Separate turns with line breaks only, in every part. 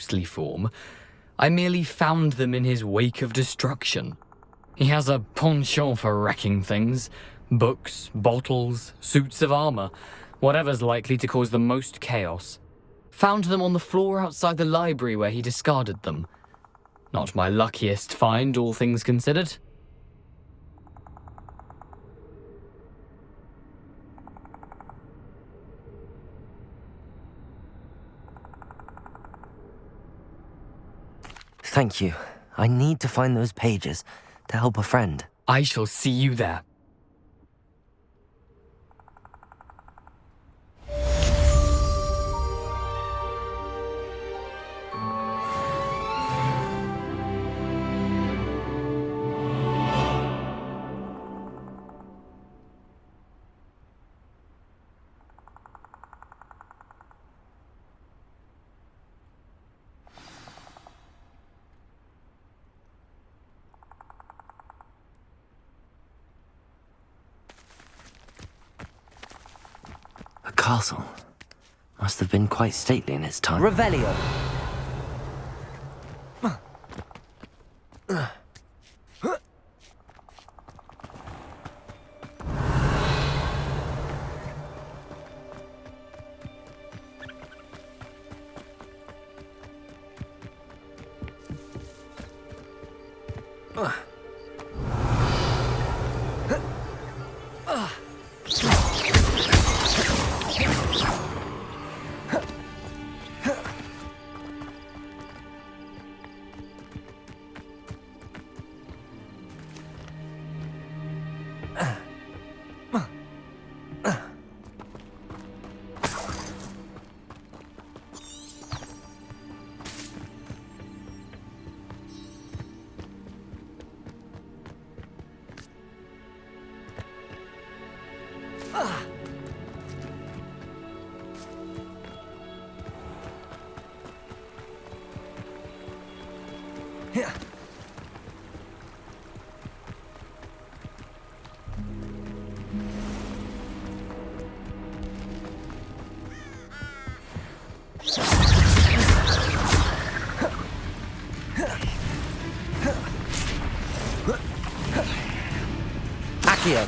ghostly form. I merely found them in his wake of destruction. He has a penchant for wrecking things. Books, bottles, suits of armor, whatever's likely to cause the most chaos. Found them on the floor outside the library where he discarded them. Not my luckiest find, all things considered.
Thank you. I need to find those pages to help a friend.
I shall see you there.
A castle. Must have been quite stately in its time.
Revelio. Accio.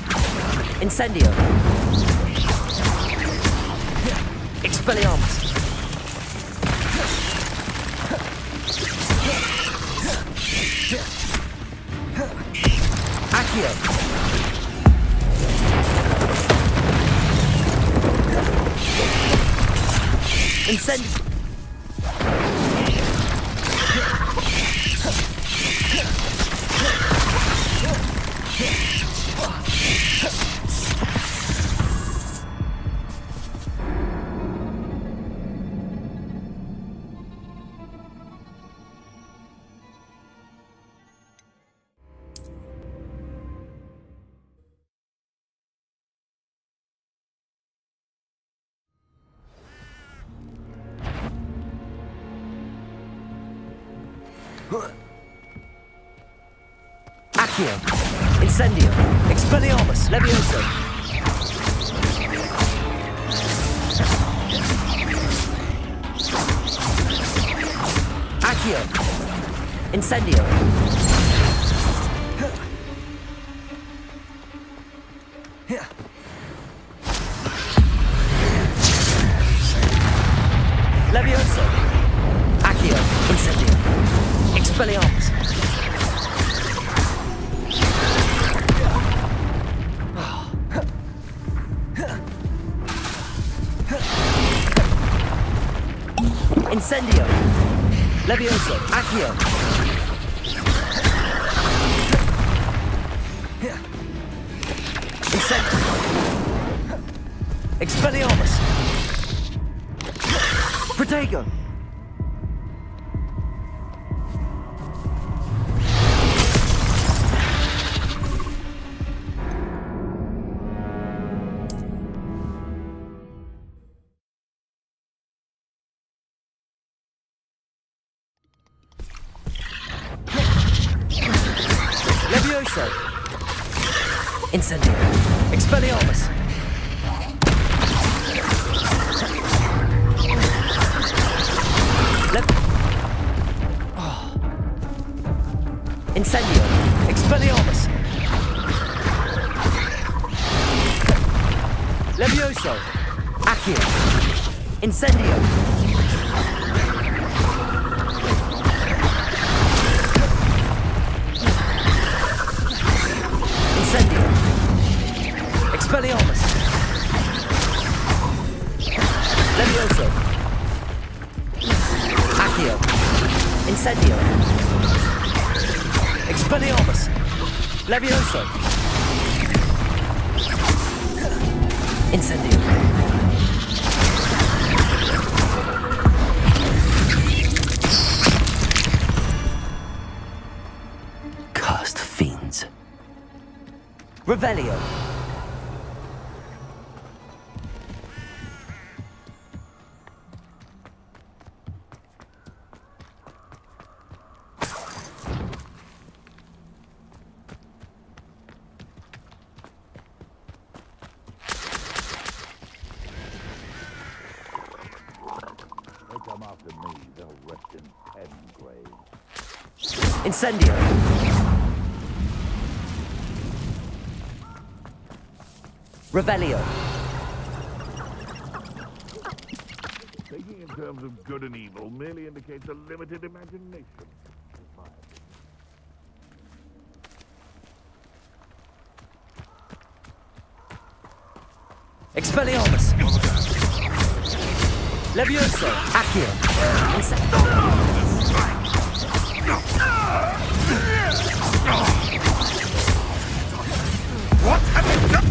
Incendio. Expelliarmus. Accio. Incendio. Accio. Incendio. Expelliarmus. Levioso. Accio. Incendio. Levioso. Accio. Incendio. Expelliarmus. Incendio. Levioso. Accio. Incendio. Expelliarmus. Protego. Levioso. Incendio. Expelliarmus. Incendio. Expelliarmus. Levioso. Accio. Incendio. Incendio. Expelliarmus. Levioso. Accio. Incendio. Expelliarmus. Levioso. Incendio.
Cursed fiends.
Revelio.
They come after me, they'll rest in 10 graves.
Incendio. Revelio.
Thinking in terms of good and evil merely indicates a limited imagination.
Expelliarmus. Levioso. Accio.
What have you done?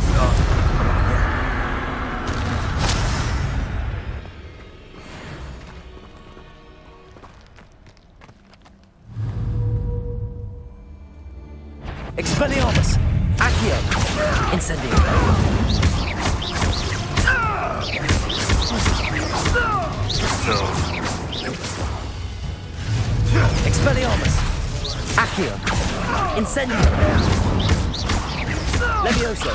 Expelliarmus. Accio. Incendio. Expelliarmus. Accio. Incendio. Levioso.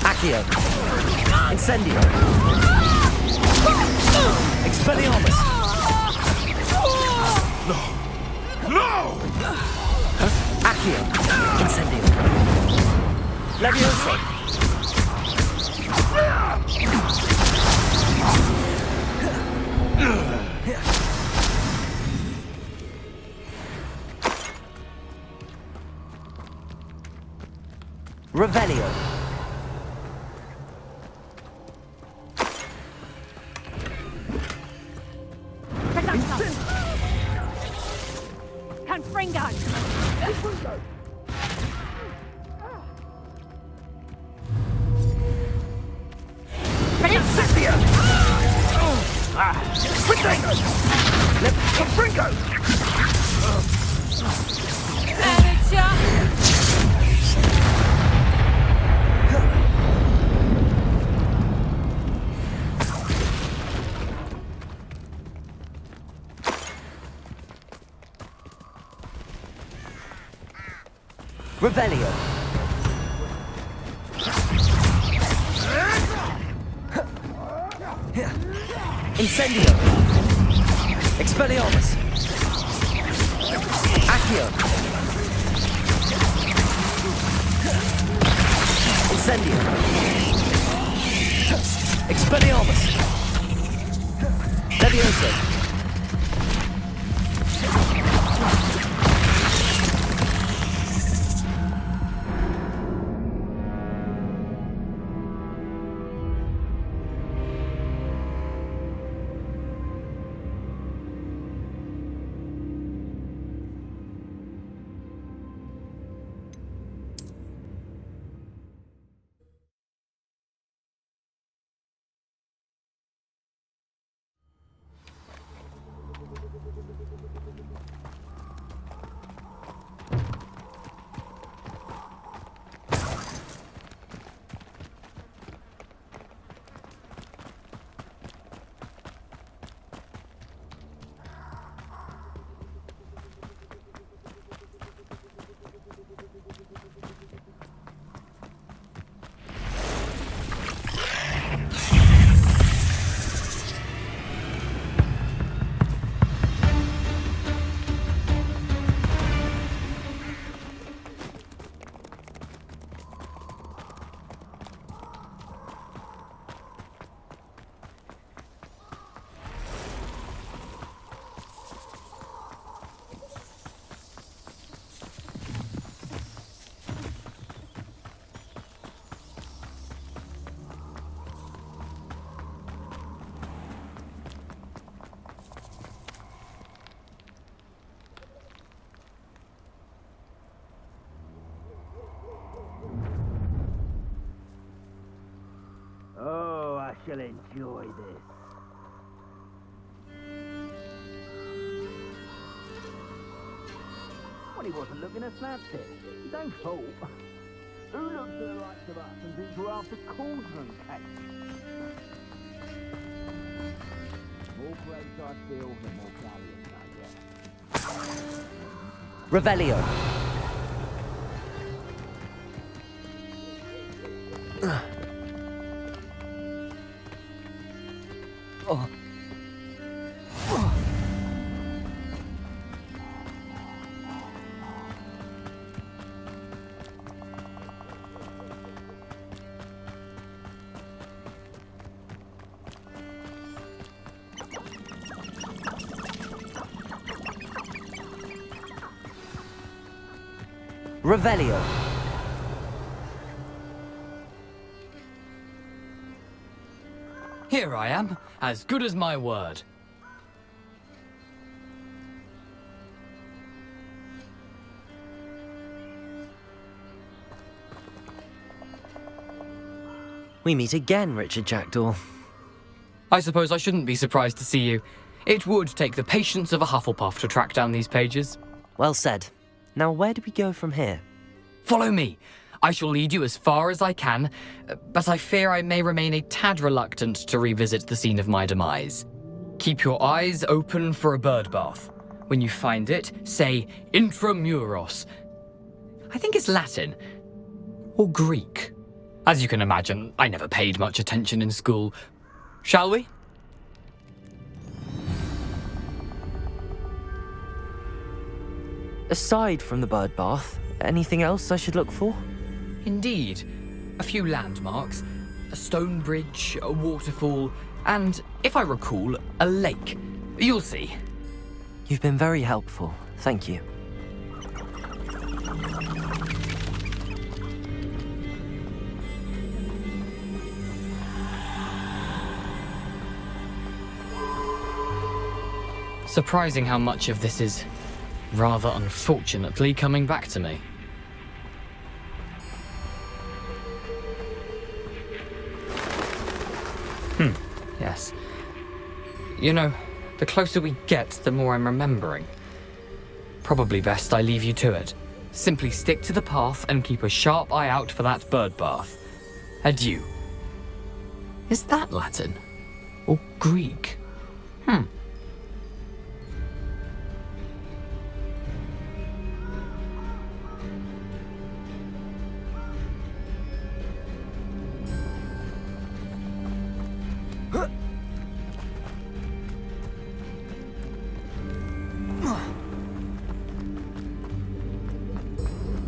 Accio. Incendio. Expelliarmus.
No!
Accio. Incendio. Levioso. Revelio.
Confringo!
Incendia! Potato! Confringo!
Revelio. Incendio. Expelliarmus. Accio. Incendio. Expelliarmus. Levioso.
shall enjoy this. Well, he wasn't looking at Snapsit. His own fault. Who looks at the likes of us and thinks we're after cauldron cake? More graves I feel, the more galleons I get.
Revelio. Oh. Revelio.
Here I am, as good as my word.
We meet again, Richard Jackdaw.
I suppose I shouldn't be surprised to see you. It would take the patience of a Hufflepuff to track down these pages.
Well said. Now, where do we go from here?
Follow me. I shall lead you as far as I can, but I fear I may remain a tad reluctant to revisit the scene of my demise. Keep your eyes open for a bird bath. When you find it, say intramuros. I think it's Latin. Or Greek. As you can imagine, I never paid much attention in school. Shall we?
Aside from the bird bath, anything else I should look for?
Indeed. A few landmarks, a stone bridge, a waterfall, and, if I recall, a lake. You'll see.
You've been very helpful. Thank you.
Surprising how much of this is, rather unfortunately, coming back to me. Yes. You know, the closer we get, the more I'm remembering. Probably best I leave you to it. Simply stick to the path and keep a sharp eye out for that bird bath. Adieu. Is that Latin? Or Greek?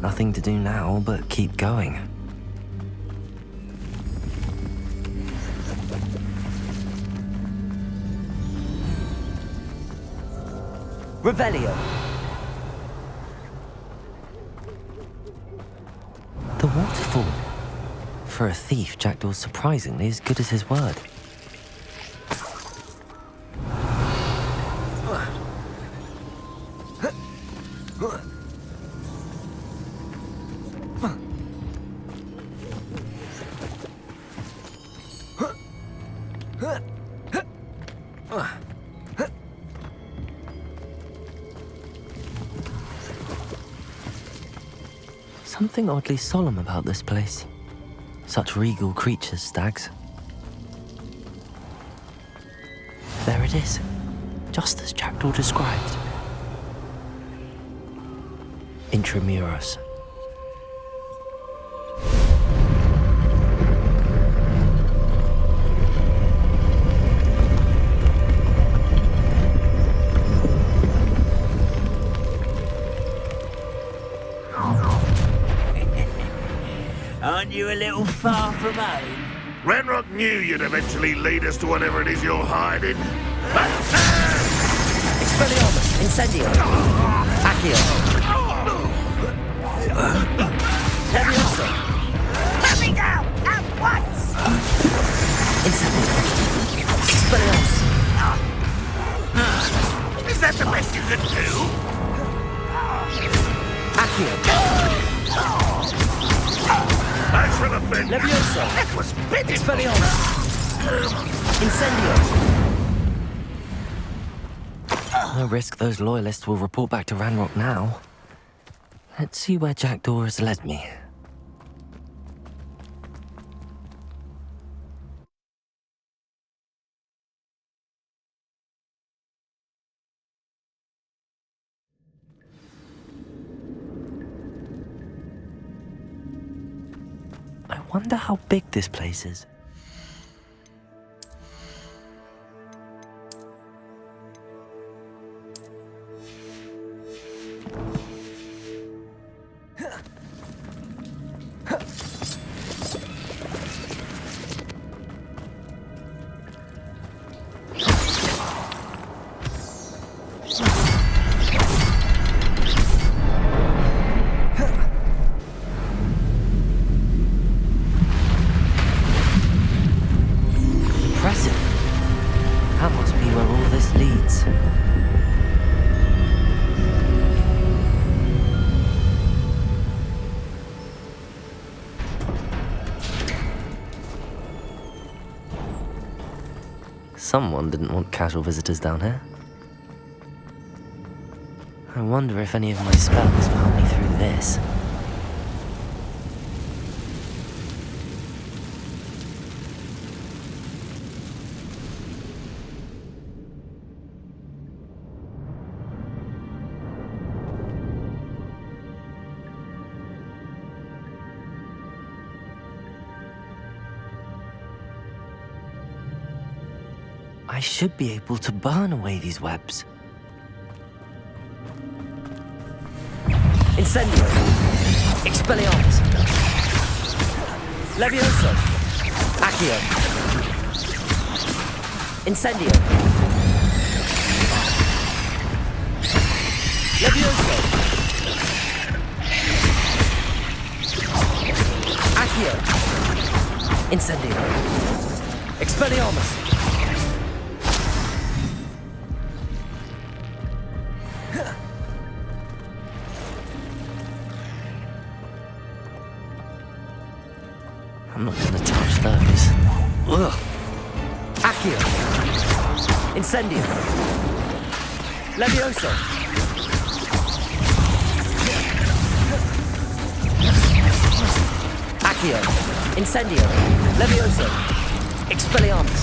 Nothing to do now but keep going. Revelio. The waterfall. For a thief, Jackdaw's surprisingly as good as his word. Something oddly solemn about this place. Such regal creatures, stags. There it is, just as Jackdaw described. Intramuros.
Aren't you a little far from home?
Renrock knew you'd eventually lead us to whatever it is you're hiding.
Expelliarmus, Incendio. Accio. Leviosa.
Let me go! At once!
Incendio. Expelliarmus.
Is that the best you could do?
Accio.
Thanks for the bend.
Leviosa.
That was pitiful.
Expelliarmus. Incendio! No risk those loyalists will report back to Ranrock now. Let's see where Jackdaw has led me. I wonder how big this place is. Impressive. That must be where all this leads. Someone didn't want casual visitors down here. I wonder if any of my spells will help me through this. I should be able to burn away these webs. Incendio! Expelliarmus! Levioso! Accio! Incendio! Levioso! Accio! Incendio! Expelliarmus! I'm not gonna touch those. Ugh. Accio. Incendio. Levioso. Accio. Incendio. Levioso. Expelliarmus.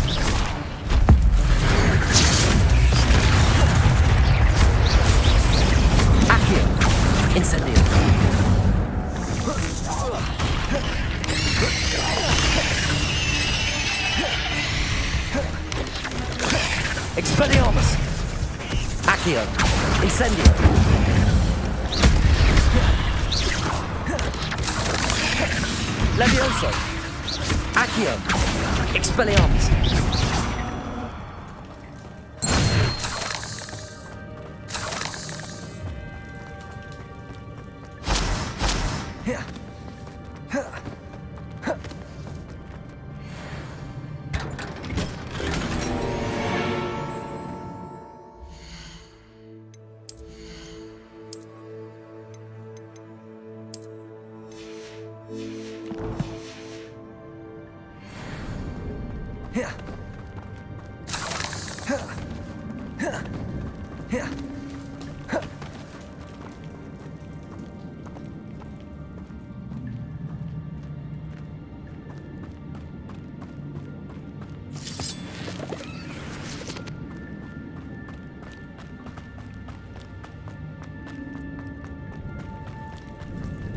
Accio. Incendio. Expelliarmus! Accio! Incendio! Levioso! Accio! Expelliarmus!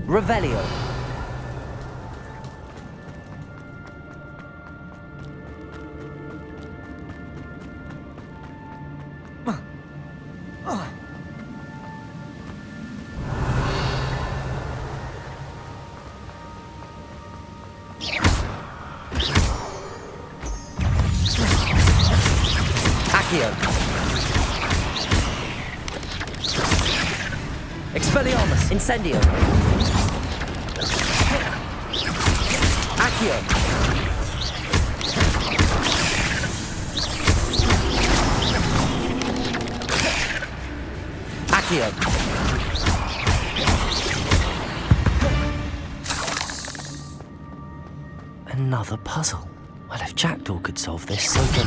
Revelio. Accio. Expelliarmus. Incendio. Accio. Accio. Another puzzle. Well, if Jackdaw could solve this, so can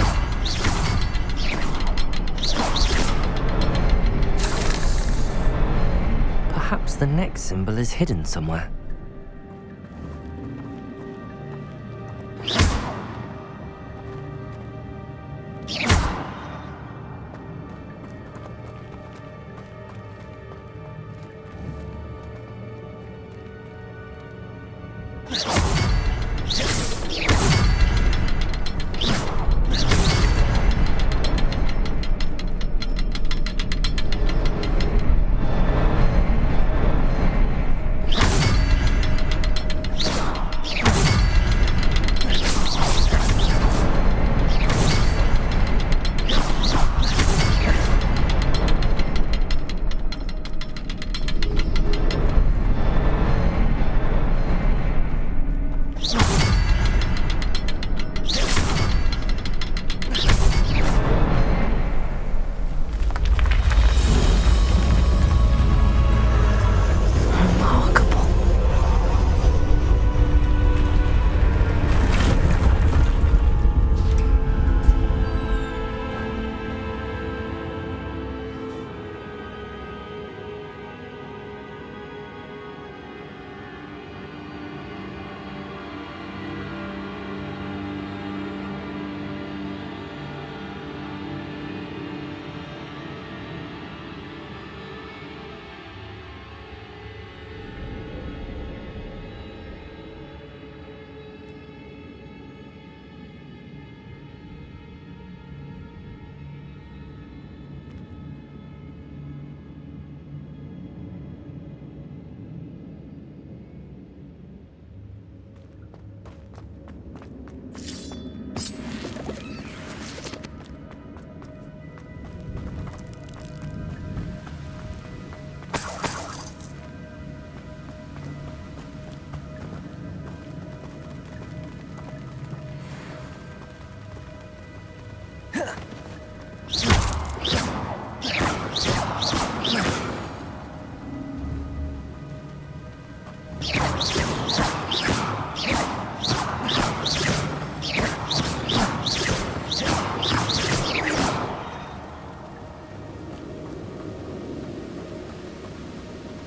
Perhaps the next symbol is hidden somewhere.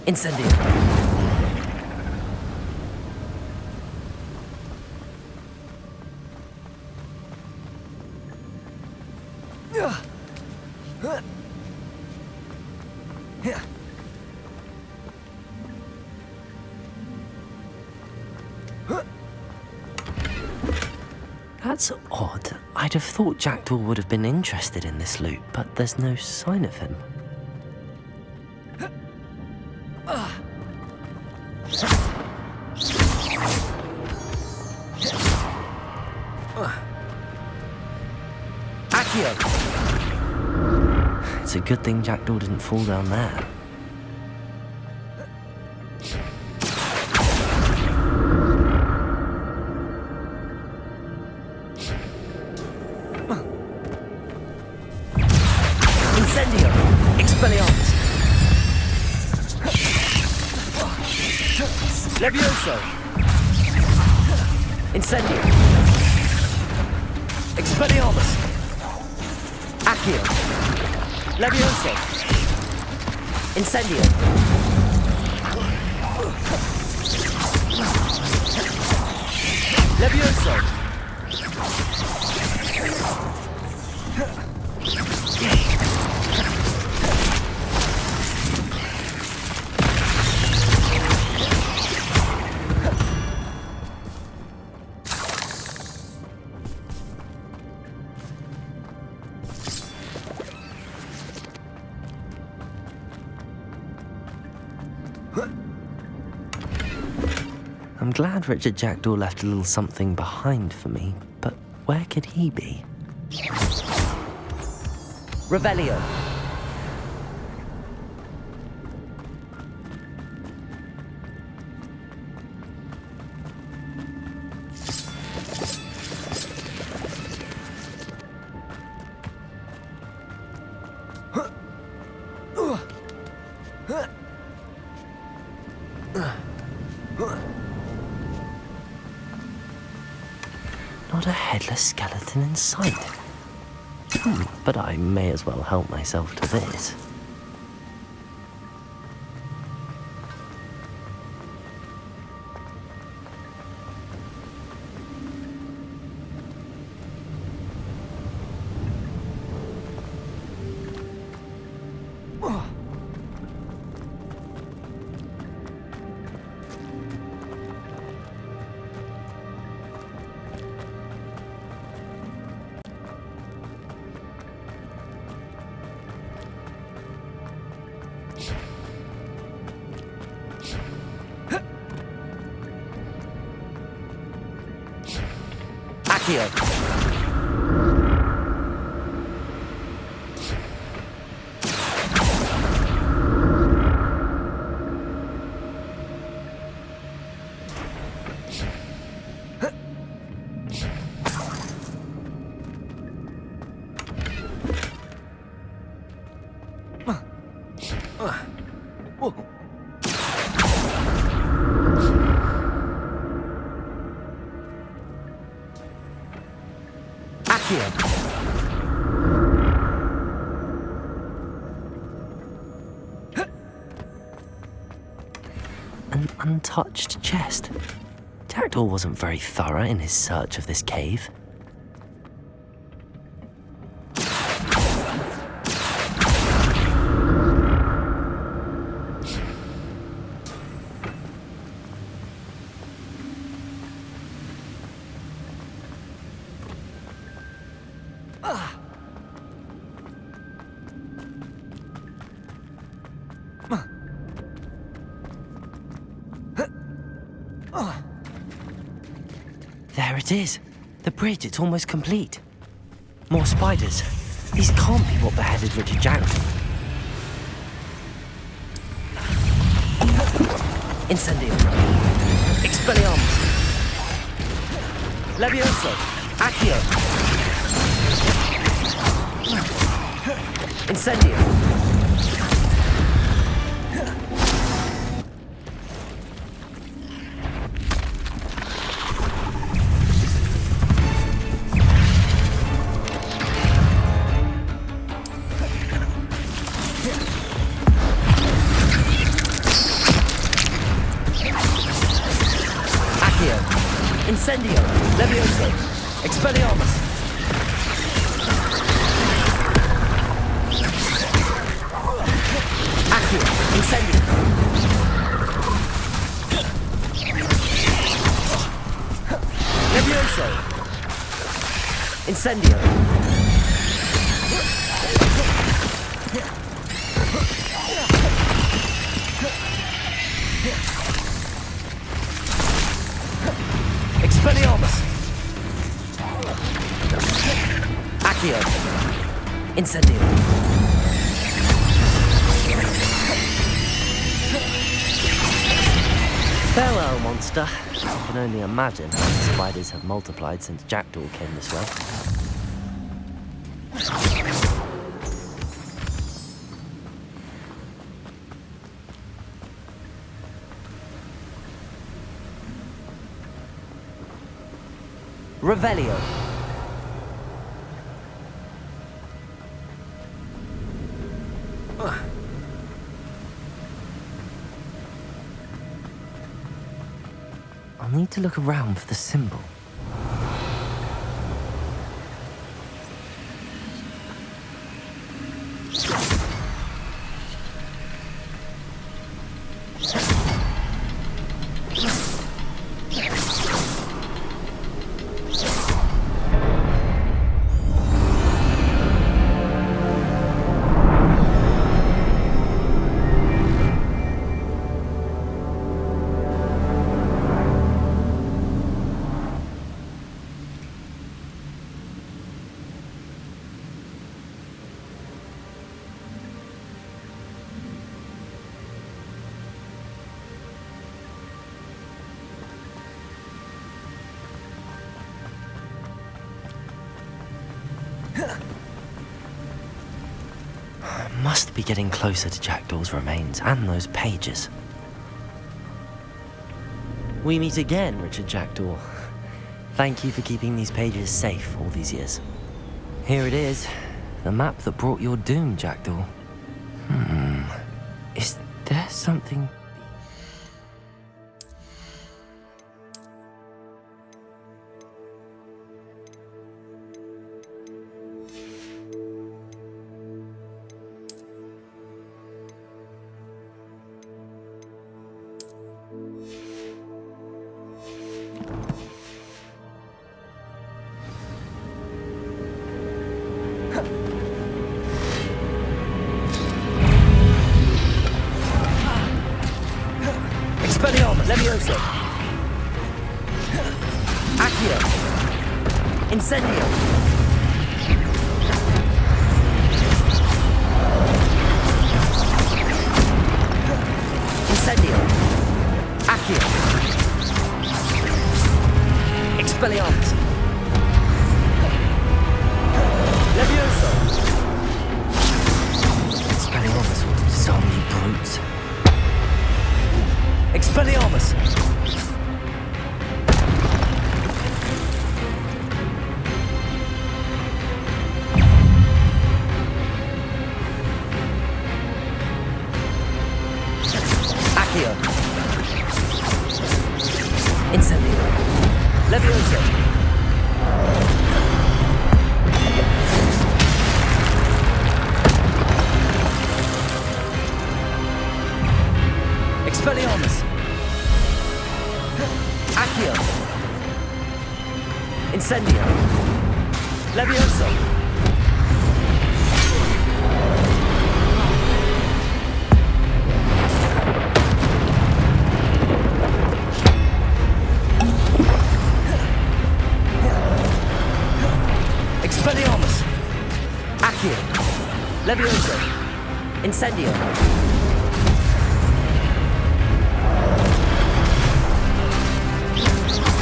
Incendio. That's odd. I'd have thought Jackdaw would have been interested in this loot, but there's no sign of him. It's a good thing Jackdaw didn't fall down there. Incendio! Expelliarmus! Levioso! Incendio! Expelliarmus! Accio! Levioso! Incendio! Levioso! I'm glad Richard Jackdaw left a little something behind for me, but where could he be? Revelio. Not a headless skeleton in sight. But I may as well help myself to this. Accio. An untouched chest. Jackdaw wasn't very thorough in his search of this cave. There it is. The bridge, it's almost complete. More spiders. These can't be what beheaded Richard Jackdaw. Incendio. Expelliarmus. Levioso. Accio. Incendio. Incendio, Levioso, Expelliarmus. Accio, Incendio. Levioso. Incendio. Expelliarmus! Accio! Incendio! Farewell, monster. I can only imagine how the spiders have multiplied since Jackdaw came this way. Revelio. I'll need to look around for the symbol. Must be getting closer to Jackdaw's remains and those pages. We meet again, Richard Jackdaw. Thank you for keeping these pages safe all these years. Here it is, the map that brought your doom, Jackdaw. Is there something... Expelliarmus! Levioso! Accio! Incendio! Incendio! Accio! Expelliarmus! Levioso! Expelliarmus will disarm you brutes. Expelliarmus! Accio! Incendio! Levioso! Expelliarmus! Accio! Incendio! Levioso! Expelliarmus! Accio! Levioso! Incendio!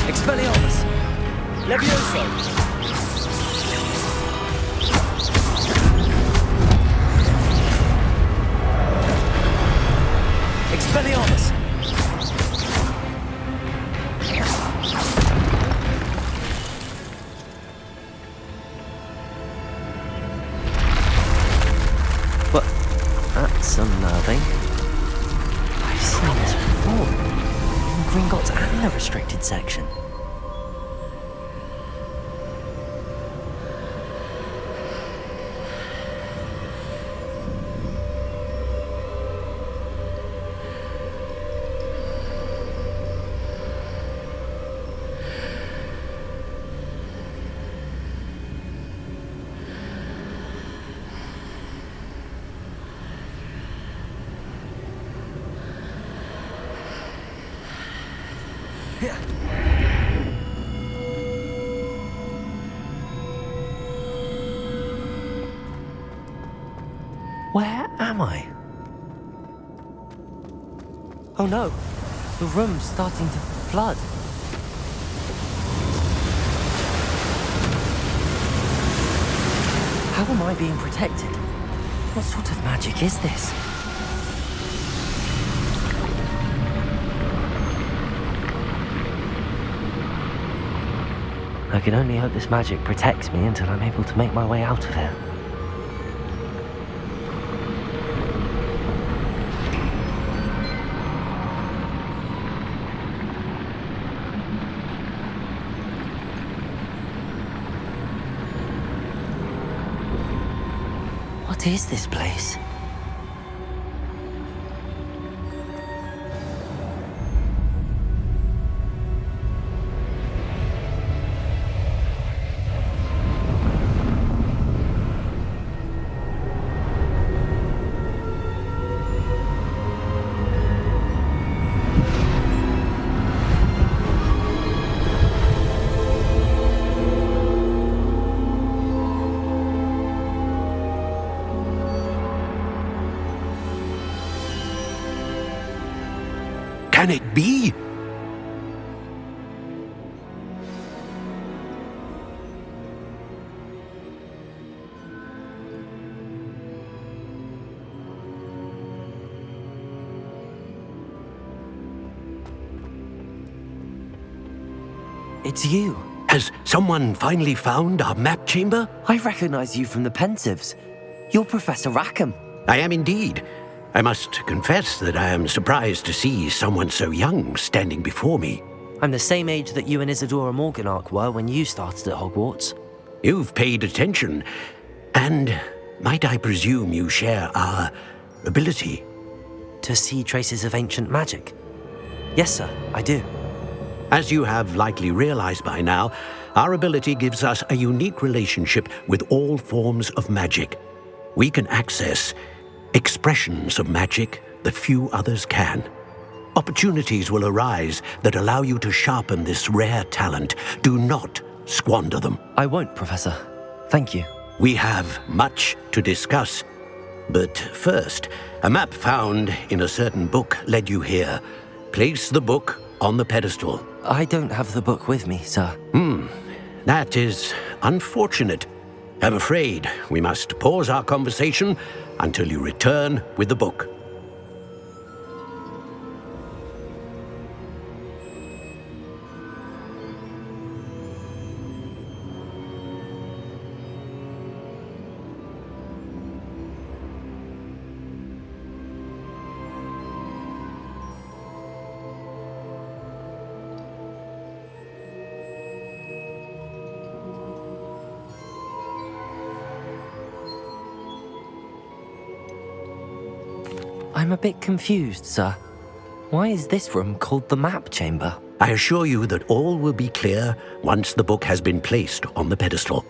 Expelliarmus! Levioso! Expelliarmus! But that's unnerving. I've seen this before. In Gringotts and the restricted section. Where am I? Oh no, the room's starting to flood. How am I being protected? What sort of magic is this? I can only hope this magic protects me until I'm able to make my way out of here. What is this place?
Can it be?
It's you.
Has someone finally found our map chamber?
I recognize you from the Pensives. You're Professor Rackham.
I am indeed. I must confess that I am surprised to see someone so young standing before me.
I'm the same age that you and Isadora Morganach were when you started at Hogwarts.
You've paid attention, and might I presume you share our ability?
To see traces of ancient magic? Yes, sir, I do.
As you have likely realized by now, our ability gives us a unique relationship with all forms of magic. We can access expressions of magic that few others can. Opportunities will arise that allow you to sharpen this rare talent. Do not squander them.
I won't, Professor. Thank you.
We have much to discuss. But first, a map found in a certain book led you here. Place the book on the pedestal.
I don't have the book with me, sir.
That is unfortunate. I'm afraid we must pause our conversation until you return with the book.
I'm a bit confused, sir. Why is this room called the map chamber?
I assure you that all will be clear once the book has been placed on the pedestal.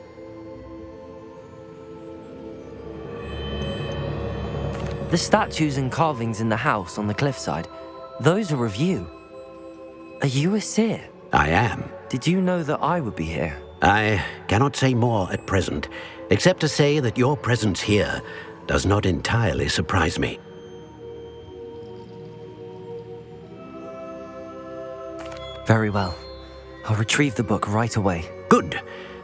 The statues and carvings in the house on the cliffside, those are of you. Are you a seer?
I am.
Did you know that I would be here?
I cannot say more at present, except to say that your presence here does not entirely surprise me.
Very well. I'll retrieve the book right away.
Good.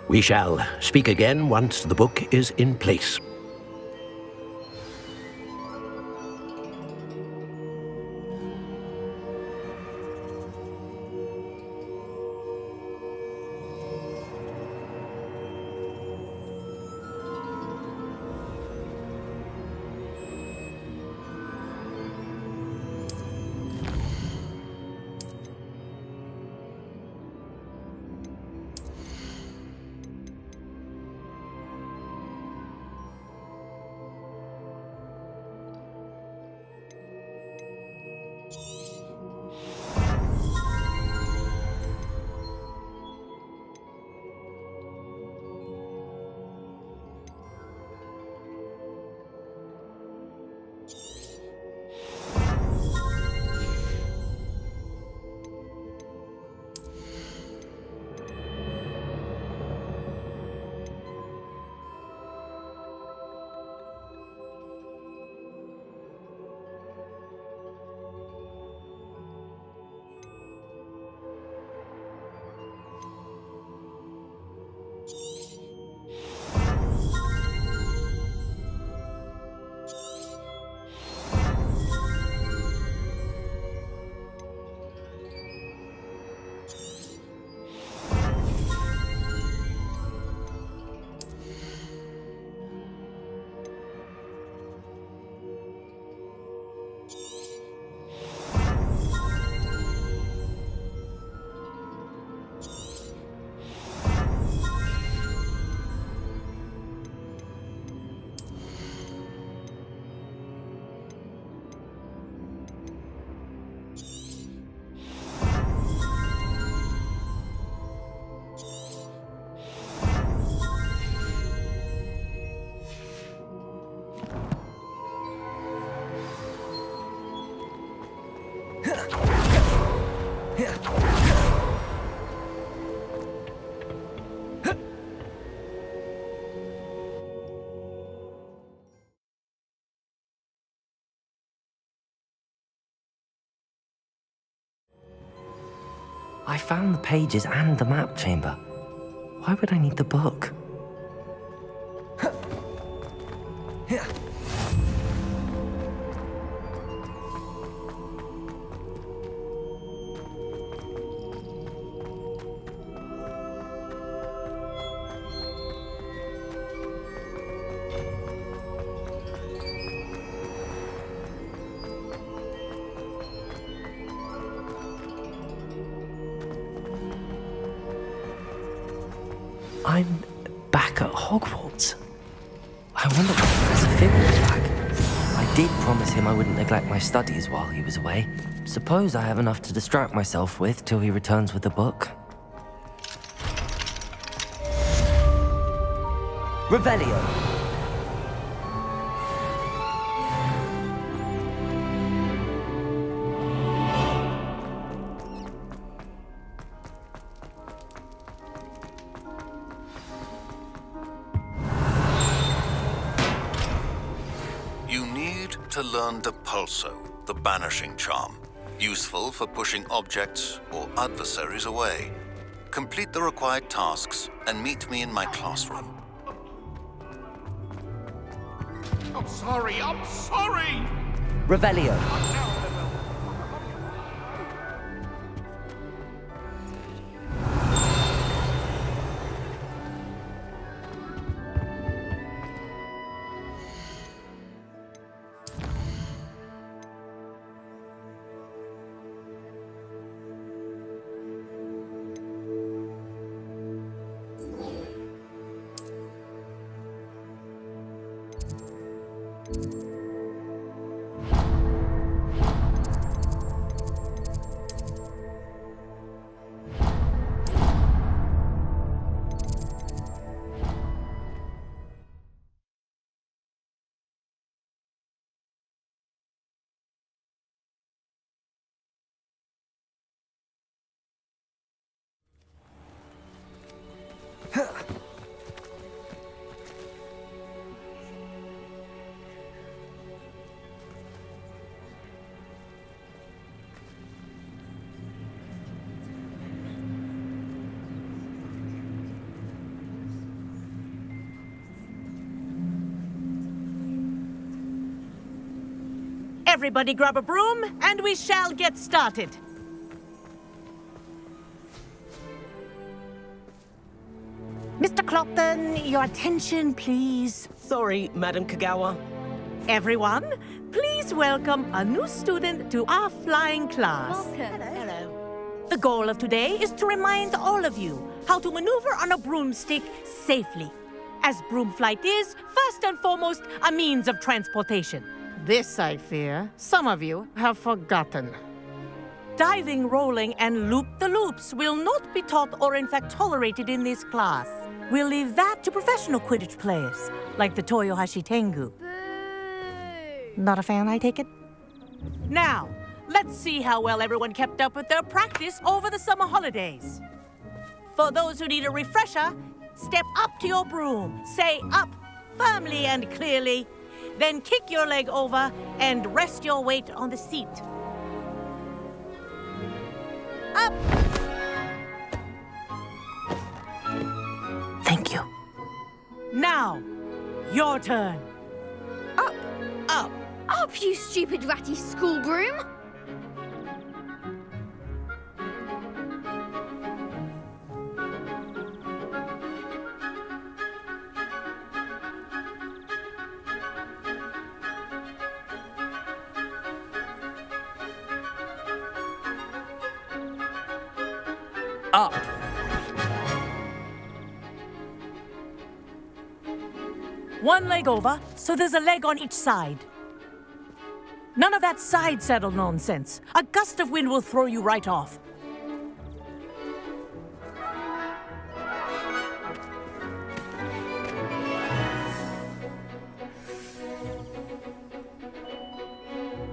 We shall speak again once the book is in place.
I found the pages and the map chamber. Why would I need the book? I wonder when Professor Fig will be back. I did promise him I wouldn't neglect my studies while he was away. Suppose I have enough to distract myself with till he returns with the book. Revelio.
You need to learn the Pulso, the banishing charm, useful for pushing objects or adversaries away. Complete the required tasks and meet me in my classroom.
I'm sorry!
Revelio.
Everybody grab a broom, and we shall get started. Mr. Clopton, your attention, please.
Sorry, Madam Kagawa.
Everyone, please welcome a new student to our flying class.
Hello.
The goal of today is to remind all of you how to maneuver on a broomstick safely, as broom flight is, first and foremost, a means of transportation. This, I fear, some of you have forgotten. Diving, rolling, and loop-the-loops will not be taught or in fact tolerated in this class. We'll leave that to professional Quidditch players, like the Toyohashi Tengu.
Boo!
Not a fan, I take it? Now, let's see how well everyone kept up with their practice over the summer holidays. For those who need a refresher, step up to your broom, say up firmly and clearly, then kick your leg over and rest your weight on the seat. Up! Thank you. Now, your turn.
Up!
Up!
Up, you stupid ratty school broom!
Up.
One leg over, so there's a leg on each side. None of that side saddle nonsense. A gust of wind will throw you right off.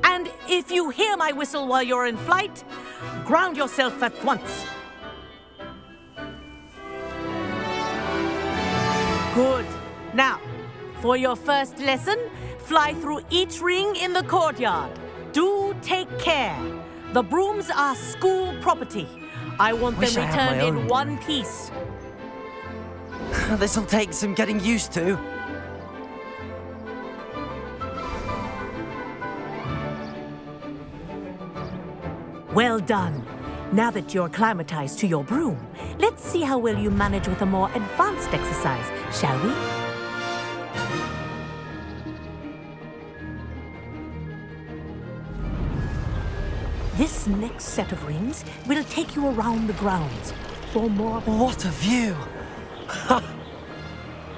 And if you hear my whistle while you're in flight, ground yourself at once. Good. Now, for your first lesson, fly through each ring in the courtyard. Do take care. The brooms are school property. I want them returned in one piece.
This'll take some getting used to.
Well done. Now that you're acclimatized to your broom, let's see how well you manage with a more advanced exercise, shall we? This next set of rings will take you around the grounds for more...
What a view!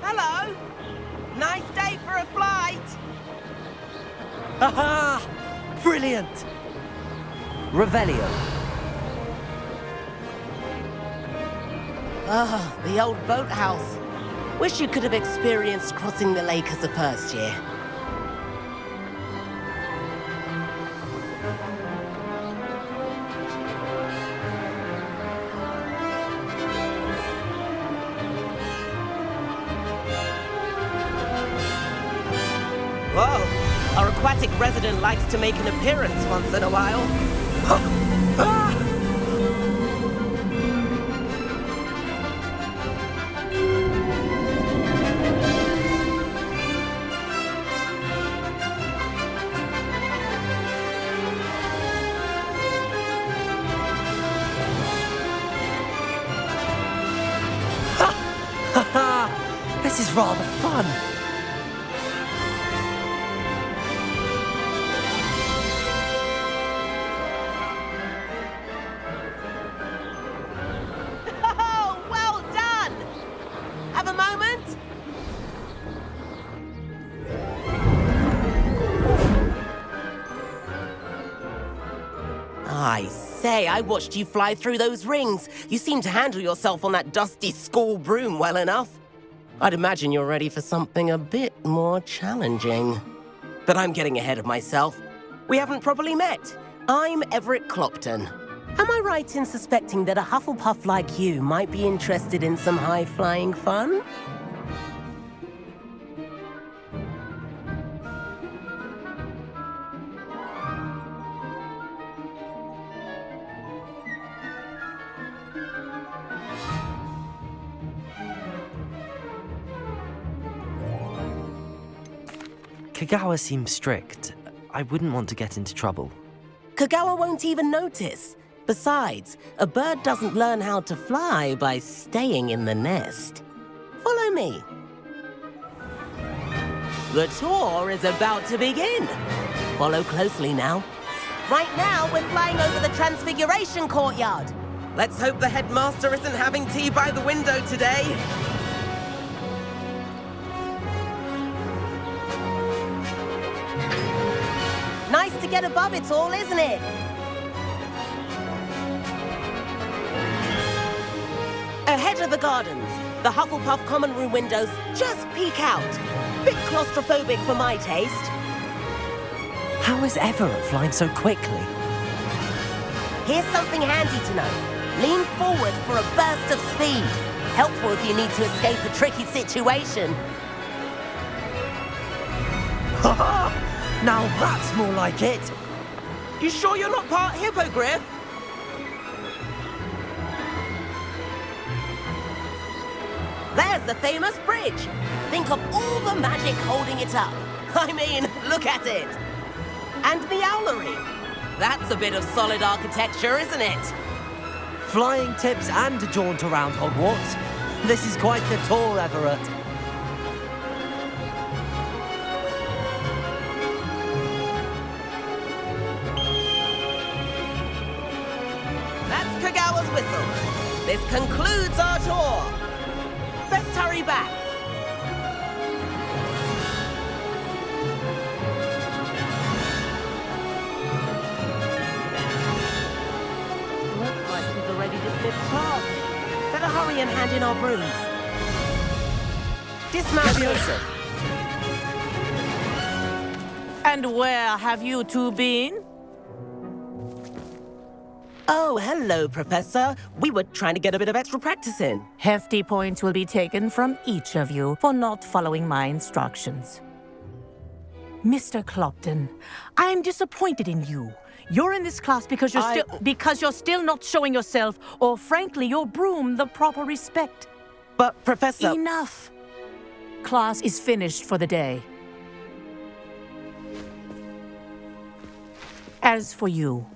Hello! Nice day
Aha! Brilliant! Revelio.
Ah, the old boathouse. Wish you could have experienced crossing the lake as a first year. Whoa, our aquatic resident likes to make an appearance once in a while.
This is rather fun.
Oh, well done! Have a moment? I say, I watched you fly through those rings. You seem to handle yourself on that dusty school broom well enough. I'd imagine you're ready for something a bit more challenging. But I'm getting ahead of myself. We haven't properly met. I'm Everett Clopton. Am I right in suspecting that a Hufflepuff like you might be interested in some high-flying fun?
Kagawa seems strict. I wouldn't want to get into trouble.
Kagawa won't even notice. Besides, a bird doesn't learn how to fly by staying in the nest. Follow me. The tour is about to begin. Follow closely now. Right now, we're flying over the Transfiguration Courtyard. Let's hope the headmaster isn't having tea by the window today. Nice to get above it all, isn't it? Ahead of the gardens, the Hufflepuff common room windows just peek out. Bit claustrophobic for my taste.
How is Everett flying so quickly?
Here's something handy to know. Lean forward for a burst of speed. Helpful if you need to escape a tricky situation.
Now that's more like it.
You sure you're not part hippogriff? There's the famous bridge. Think of all the magic holding it up. I mean, look at it. And the owlery. That's a bit of solid architecture, isn't it?
Flying tips and a jaunt around Hogwarts. This is quite the tour, Everett.
That's Kagawa's whistle. This concludes our tour. Best hurry back. Looks like she's already dismissed class. Better hurry and hand in our brooms. Dismount, Joseph.
And where have you two been?
Oh, hello, Professor. We were trying to get a bit of extra practice in.
Hefty points will be taken from each of you for not following my instructions. Mr. Clopton, I am disappointed in you. You're in this class because you're still not showing yourself, or frankly, your broom the proper respect.
But, Professor...
Enough. Class is finished for the day. As for you,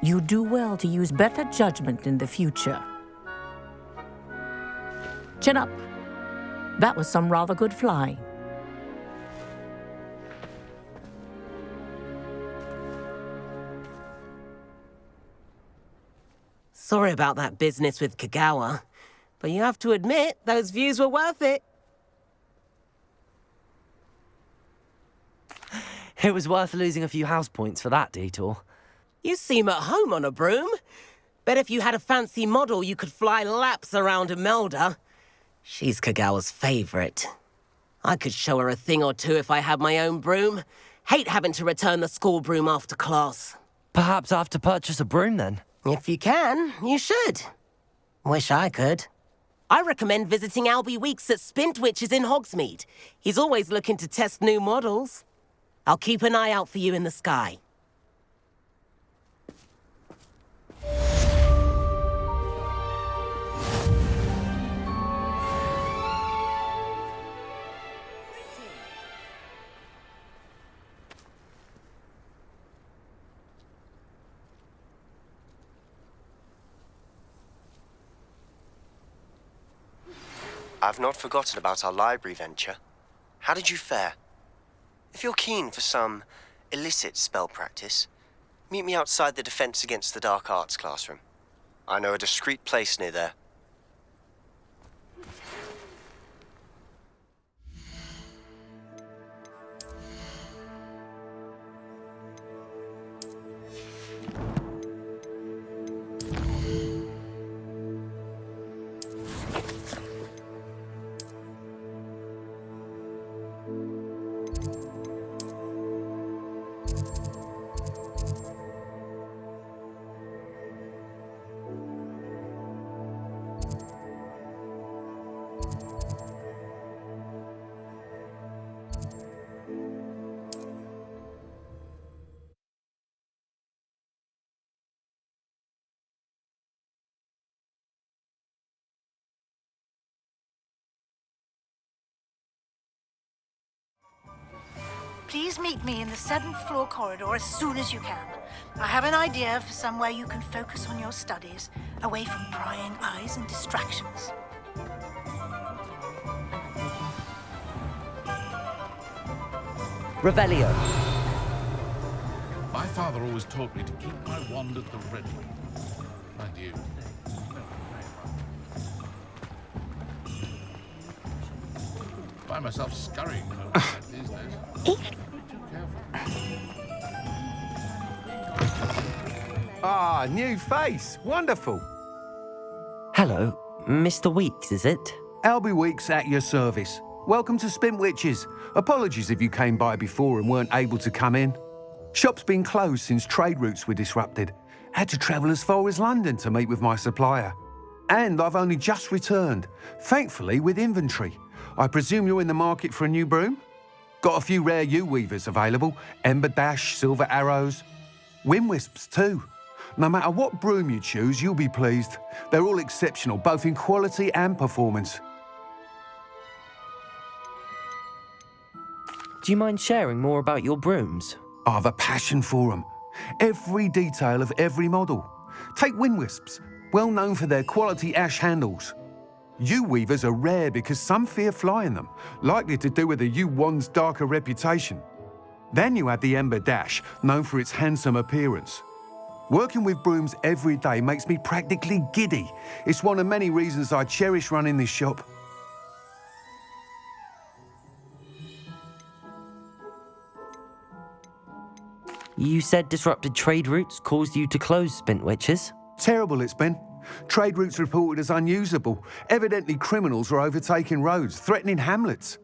you do well to use better judgment in the future. Chin up. That was some rather good flying.
Sorry about that business with Kagawa, but you have to admit, those views were worth it.
It was worth losing a few house points for that detour.
You seem at home on a broom. Bet if you had a fancy model, you could fly laps around Imelda. She's Kagawa's favorite. I could show her a thing or two if I had my own broom. Hate having to return the school broom after class.
Perhaps I have to purchase a broom then.
If you can, you should. Wish I could. I recommend visiting Albie Weeks at Spintwitches in Hogsmeade. He's always looking to test new models. I'll keep an eye out for you in the sky.
I've not forgotten about our library venture. How did you fare? If you're keen for some illicit spell practice, meet me outside the Defense Against the Dark Arts classroom. I know a discreet place near there.
Please meet me in the 7th floor corridor as soon as you can. I have an idea for somewhere you can focus on your studies, away from prying eyes and distractions.
Revelio.
My father always taught me to keep my wand at the ready. Mind you. Find myself scurrying home these days.
Ah, new face. Wonderful.
Hello, Mr. Weeks, is it?
Albie Weeks at your service. Welcome to Spintwitches. Apologies if you came by before and weren't able to come in. Shop's been closed since trade routes were disrupted. Had to travel as far as London to meet with my supplier. And I've only just returned, thankfully with inventory. I presume you're in the market for a new broom? Got a few rare yew-weavers available. Ember Dash, Silver Arrows. Wind-wisps too. No matter what broom you choose, you'll be pleased. They're all exceptional, both in quality and performance.
Do you mind sharing more about your brooms?
I have a passion for them. Every detail of every model. Take Wind-wisps, well known for their quality ash handles. Yew-weavers are rare because some fear flying them, likely to do with the yew wand's darker reputation. Then you have the Ember Dash, known for its handsome appearance. Working with brooms every day makes me practically giddy. It's one of many reasons I cherish running this shop.
You said disrupted trade routes caused you to close Spintwitches?
Terrible it's been. Trade routes reported as unusable. Evidently criminals are overtaking roads, threatening hamlets.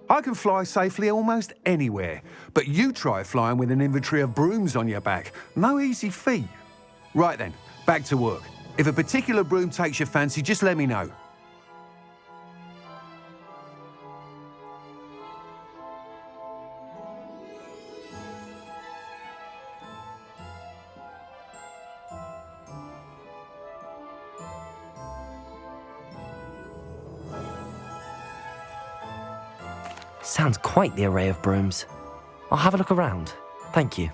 I can fly safely almost anywhere, but you try flying with an inventory of brooms on your back. No easy feat. Right then, back to work. If a particular broom takes your fancy, just let me know.
Sounds quite the array of brooms. I'll have a look around. Thank you.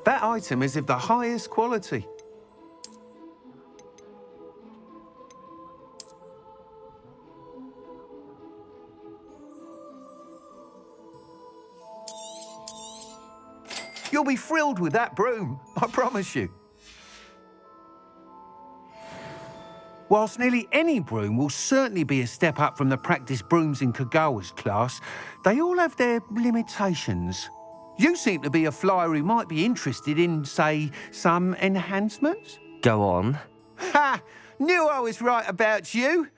That item is of the highest quality. You'll be thrilled with that broom, I promise you. Whilst nearly any broom will certainly be a step up from the practice brooms in Kagawa's class, they all have their limitations. You seem to be a flyer who might be interested in, say, some enhancements?
Go on.
Ha! Knew I was right about you.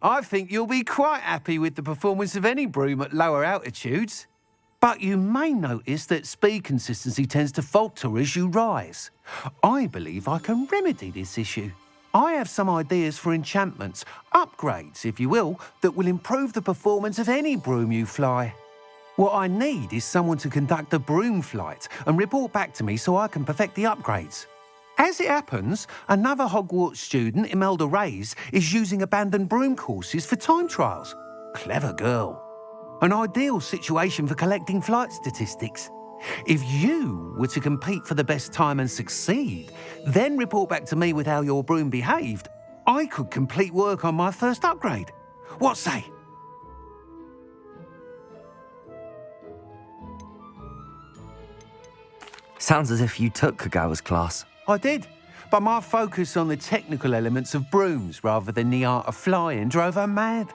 I think you'll be quite happy with the performance of any broom at lower altitudes. But you may notice that speed consistency tends to falter as you rise. I believe I can remedy this issue. I have some ideas for enchantments, upgrades, if you will, that will improve the performance of any broom you fly. What I need is someone to conduct a broom flight and report back to me so I can perfect the upgrades. As it happens, another Hogwarts student, Imelda Reyes, is using abandoned broom courses for time trials. Clever girl. An ideal situation for collecting flight statistics. If you were to compete for the best time and succeed, then report back to me with how your broom behaved, I could complete work on my first upgrade. What say?
Sounds as if you took Kagawa's class.
I did, but my focus on the technical elements of brooms rather than the art of flying drove her mad.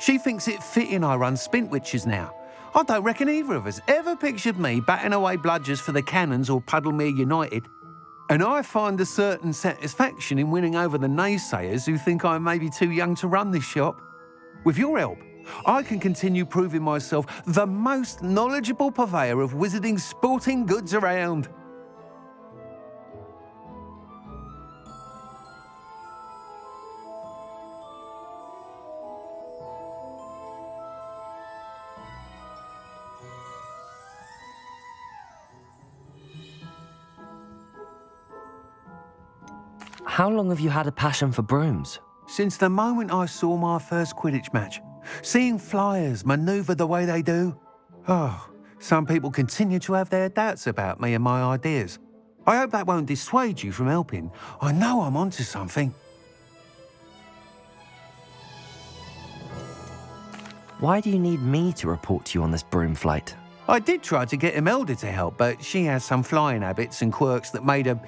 She thinks it fitting I run Spintwitches now. I don't reckon either of us ever pictured me batting away bludgers for the Cannons or Puddlemere United. And I find a certain satisfaction in winning over the naysayers who think I may be too young to run this shop. With your help, I can continue proving myself the most knowledgeable purveyor of wizarding sporting goods around.
How long have you had a passion for brooms?
Since the moment I saw my first Quidditch match. Seeing flyers manoeuvre the way they do. Oh, some people continue to have their doubts about me and my ideas. I hope that won't dissuade you from helping. I know I'm onto something.
Why do you need me to report to you on this broom flight?
I did try to get Imelda to help, but she has some flying habits and quirks that made her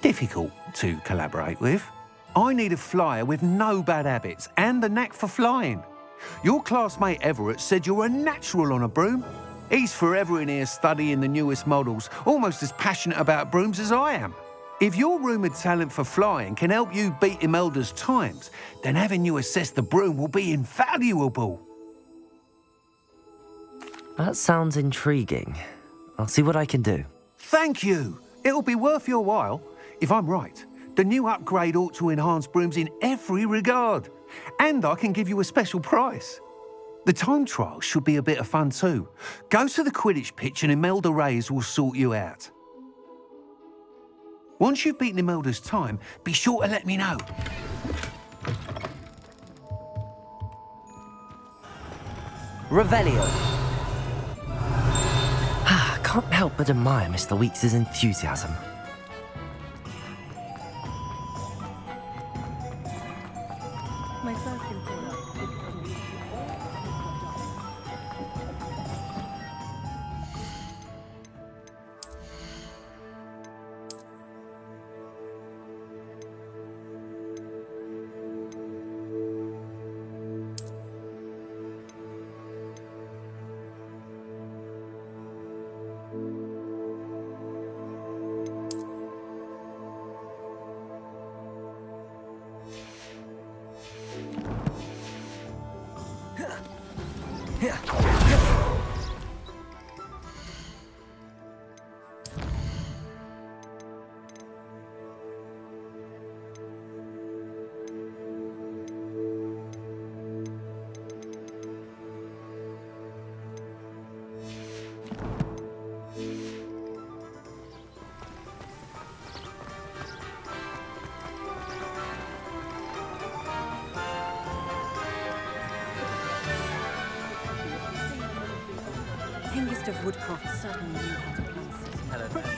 difficult to collaborate with. I need a flyer with no bad habits and the knack for flying. Your classmate Everett said you're a natural on a broom. He's forever in here studying the newest models, almost as passionate about brooms as I am. If your rumoured talent for flying can help you beat Imelda's times, then having you assess the broom will be invaluable.
That sounds intriguing. I'll see what I can do.
Thank you. It'll be worth your while. If I'm right, the new upgrade ought to enhance brooms in every regard. And I can give you a special price. The time trial should be a bit of fun too. Go to the Quidditch pitch and Imelda Reyes will sort you out. Once you've beaten Imelda's time, be sure to let me know.
Revelio. Can't help but admire Mr. Weeks' enthusiasm.
Of Woodcraft certainly knew how to please.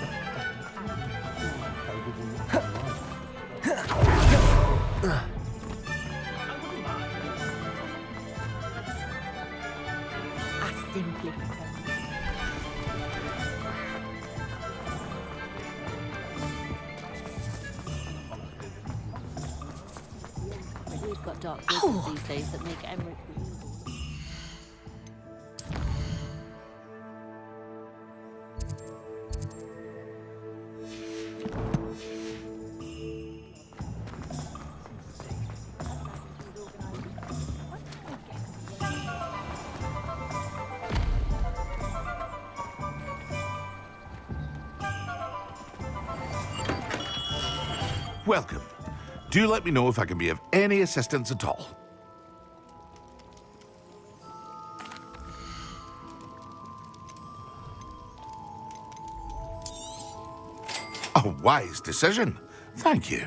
dark wizards these days that make Emmerich believe all.
Welcome. Do let me know if I can be of any assistance at all. A wise decision. Thank you.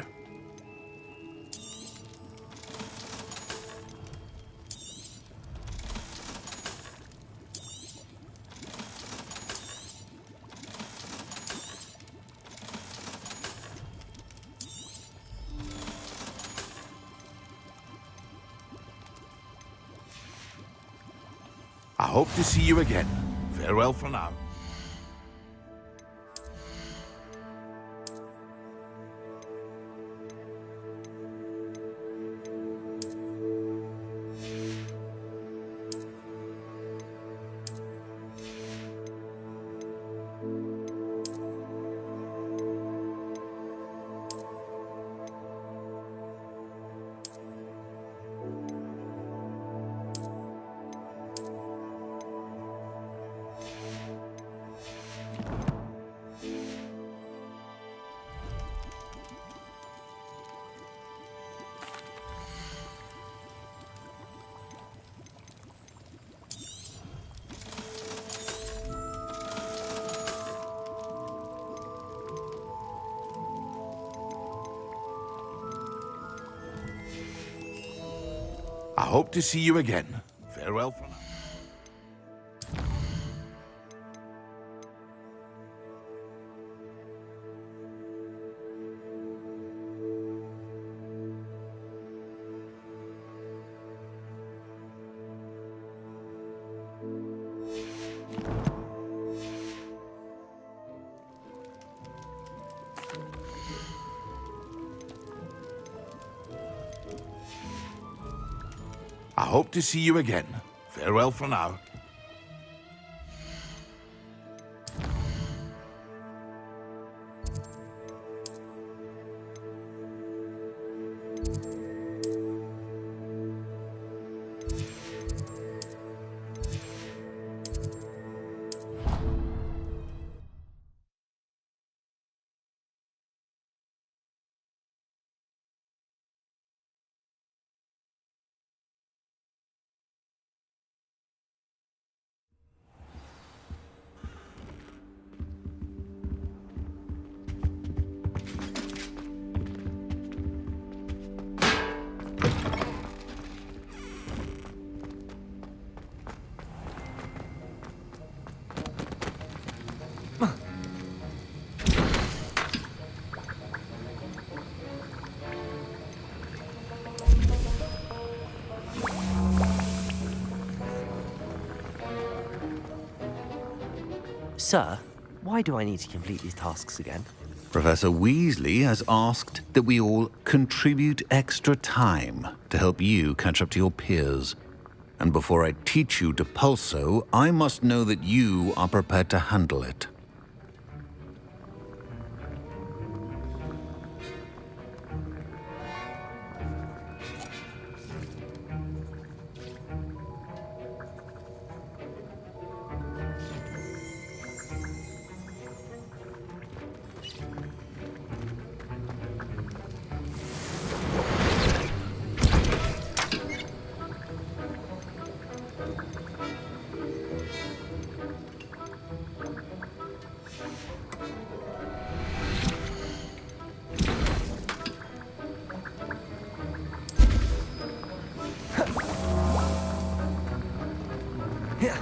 I hope to see you again. Farewell for now. I hope to see you again. Farewell for now. I hope to see you again. Farewell for now.
Sir, why do I need to complete these tasks again?
Professor Weasley has asked that we all contribute extra time to help you catch up to your peers. And before I teach you Depulso, I must know that you are prepared to handle it.
Yeah.